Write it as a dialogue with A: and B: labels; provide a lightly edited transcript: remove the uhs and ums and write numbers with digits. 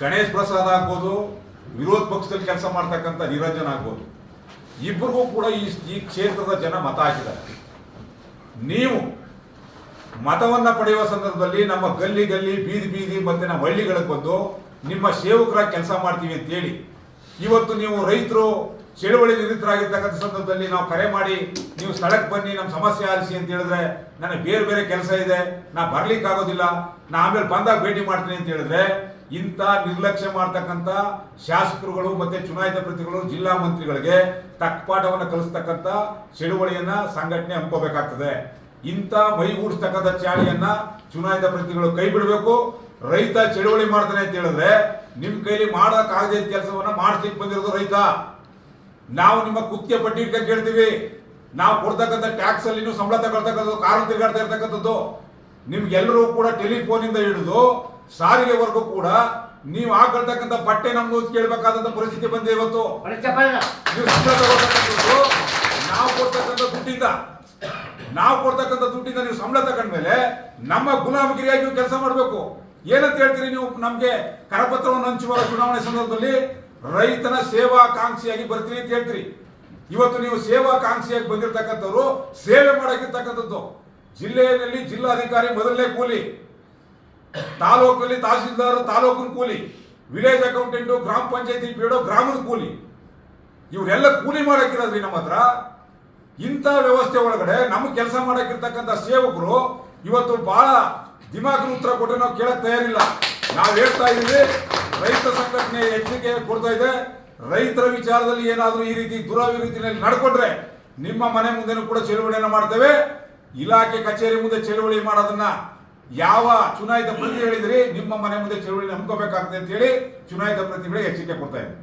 A: ಗಣೇಶ್ ಪ್ರಸಾದ್ ಆಗ್ಬೋದು, ವಿರೋಧ ಪಕ್ಷದಲ್ಲಿ ಕೆಲಸ ಮಾಡ್ತಕ್ಕಂಥ ನಿರಂಜನ್ ಆಗ್ಬೋದು, ಇಬ್ಬರಿಗೂ ಕೂಡ ಈ ಕ್ಷೇತ್ರದ ಜನ ಮತ ಹಾಕಿದ್ದಾರೆ. ನೀವು ಮತವನ್ನ ಪಡೆಯುವ ಸಂದರ್ಭದಲ್ಲಿ ನಮ್ಮ ಗಲ್ಲಿ ಗಲ್ಲಿ ಬೀದಿ ಬೀದಿ ಮತ್ತೆ ನಮ್ಮ ಹಳ್ಳಿಗಳಿಗೆ ಬಂದು ನಿಮ್ಮ ಸೇವಕರಾಗಿ ಕೆಲಸ ಮಾಡ್ತೀವಿ ಅಂತೇಳಿ ಇವತ್ತು ನೀವು ರೈತರು ಚಳುವಳಿ ನಿರತರಾಗಿರ್ತಕ್ಕಂಥ ಸಂದರ್ಭದಲ್ಲಿ ನಾವು ಕರೆ ಮಾಡಿ ನೀವು ಸ್ಥಳಕ್ಕೆ ಬನ್ನಿ, ನಮ್ಮ ಸಮಸ್ಯೆ ಆಲಿಸಿ ಅಂತ ಹೇಳಿದ್ರೆ ನನಗೆ ಬೇರೆ ಬೇರೆ ಕೆಲಸ ಇದೆ, ನಾ ಬರ್ಲಿಕ್ಕೆ ಆಗೋದಿಲ್ಲ, ನಾ ಆಮೇಲೆ ಬಂದಾಗ ಭೇಟಿ ಮಾಡ್ತೀನಿ ಅಂತ ಹೇಳಿದ್ರೆ ಇಂಥ ನಿರ್ಲಕ್ಷ್ಯ ಮಾಡ್ತಕ್ಕಂಥ ಶಾಸಕರುಗಳು ಮತ್ತೆ ಚುನಾಯಿತ ಪ್ರತಿಗಳು ಜಿಲ್ಲಾ ಮಂತ್ರಿಗಳಿಗೆ ತಕ್ಕ ಪಾಠವನ್ನು ಕಲಿಸ್ತಕ್ಕಂಥ ಚಳುವಳಿಯನ್ನ ಸಂಘಟನೆ ಹಮ್ಮಿಕೋಬೇಕಾಗ್ತದೆ. ಇಂಥ ಮೈಗೂಡಿಸ್ತಕ್ಕಂಥ ಚಾಳಿಯನ್ನ ಚುನಾಯಿತ ಪ್ರತಿಗಳು ಕೈ ಬಿಡಬೇಕು. ರೈತ ಚಳುವಳಿ ಮಾಡ್ತಾನೆ ಅಂತ ಹೇಳಿದ್ರೆ ನಿಮ್ ಕೈಲಿ ಮಾಡಕ್ಕಾಗದೆ ಕೆಲಸವನ್ನ ಮಾಡಿಸ್ಲಿಕ್ಕೆ ಬಂದಿರೋದು ರೈತ. ನಾವು ನಿಮ್ಮ ಕುತ್ತಿಗೆ ಪಟ್ಟಿ ಇಟ್ಕೊಂಡು ಕೇಳ್ತೀವಿ. ನಾವು ಕೊಡ್ತಕ್ಕಂಥ ಟ್ಯಾಕ್ಸ್ ಅಲ್ಲಿ ನೀವು ಸಂಬಳ ತಗೊಳ್ತಕ್ಕಂಥದ್ದು, ಕಾರು ತಿರುಗಾಡ್ತಾ ಇರ್ತಕ್ಕಂಥದ್ದು, ನಿಮ್ಗೆಲ್ಲರೂ ಕೂಡ ಟೆಲಿಫೋನ್ ಇಂದ ಹಿಡಿದು ಸಾರಿಗೆವರೆಗೂ ಕೂಡ ನೀವು ಹಾಕೊಳ್ತಕ್ಕಂಥ ಬಟ್ಟೆ ನಮ್ದು ಕೇಳಬೇಕಾದಂತ ಪರಿಸ್ಥಿತಿ ಬಂದಿದೆ. ಇವತ್ತು ನೀವು ಸಂಬಳ ತಗೊಳ್ತಕ್ಕಂಥದ್ದು ನಾವು ಕೊಡ್ತಕ್ಕಂಥ ದುಡ್ಡಿಂದ ನೀವು ಸಂಬಳ ತಗೊಂಡ್ಮೇಲೆ ನಮ್ಮ ಗುಲಾಮಗಿರಿಯಾಗಿ ನೀವು ಕೆಲಸ ಮಾಡಬೇಕು. ಏನಂತ ಹೇಳ್ತೀರಿ ನೀವು? ನಮ್ಗೆ ಕರಪತ್ರವನ್ನು ಹಂಚುವ ಚುನಾವಣೆ ಸಂದರ್ಭದಲ್ಲಿ ರೈತನ ಸೇವಾಕಾಂಕ್ಷಿಯಾಗಿ ಬರ್ತೀವಿ ಅಂತ ಹೇಳ್ತೀರಿ. ಇವತ್ತು ನೀವು ಸೇವಾಕಾಂಕ್ಷಿಯಾಗಿ ಬಂದಿರತಕ್ಕಂಥವ್ರು ಸೇವೆ ಮಾಡಕ್ಕಿರ್ತಕ್ಕಂಥದ್ದು. ಜಿಲ್ಲೆಯಲ್ಲಿ ಜಿಲ್ಲಾಧಿಕಾರಿ ಮೊದಲನೇ ಕೂಲಿ, ತಾಲೂಕಲ್ಲಿ ತಹಸೀಲ್ದಾರ್ ತಾಲೂಕಿನ ಕೂಲಿ, ವಿಲೇಜ್ ಅಕೌಂಟೆಂಟು ಗ್ರಾಮ ಪಂಚಾಯತಿ ಬಿಡೋ ಗ್ರಾಮದ ಕೂಲಿ, ಇವರೆಲ್ಲ ಕೂಲಿ ಮಾಡಕ್ಕಿರೋದ್ರಿ ನಮ್ಮ ಹತ್ರ. ಇಂಥ ವ್ಯವಸ್ಥೆ ಒಳಗಡೆ ನಮ್ಗೆ ಕೆಲಸ ಮಾಡಕ್ಕಿರ್ತಕ್ಕಂಥ ಸೇವಕರು ಇವತ್ತು ಬಹಳ ದಿಮಾಕಿನ ಉತ್ತರ ಕೊಟ್ಟರೆ ನಾವು ಕೇಳಕ್ ತಯಾರಿಲ್ಲ. ನಾವು ಹೇಳ್ತಾ ಇದೀವಿ, ರೈತ ಸಂಘಟನೆ ಎಚ್ಚರಿಕೆ ಕೊಡ್ತಾ ಇದೆ. ರೈತರ ವಿಚಾರದಲ್ಲಿ ಏನಾದರೂ ಈ ರೀತಿ ದುರವಿರೀತಿಯಲ್ಲಿ ನಡ್ಕೊಂಡ್ರೆ ನಿಮ್ಮ ಮನೆ ಮುಂದೆನೂ ಕೂಡ ಚಳುವಳಿಯನ್ನು ಮಾಡ್ತೇವೆ. ಇಲಾಖೆ ಕಚೇರಿ ಮುಂದೆ ಚಳುವಳಿ ಮಾಡೋದನ್ನ ಯಾವ ಚುನಾಯಿತ ಪ್ರತಿ ಹೇಳಿದ್ರಿ, ನಿಮ್ಮ ಮನೆ ಮುಂದೆ ಚಳುವಳಿ ಹಮ್ಮಿಕೋಬೇಕಾಗ್ತದೆ ಅಂತ ಹೇಳಿ ಚುನಾಯಿತ ಪ್ರತಿಗಳಿಗೆ ಎಚ್ಚರಿಕೆ ಕೊಡ್ತಾ ಇದೆ.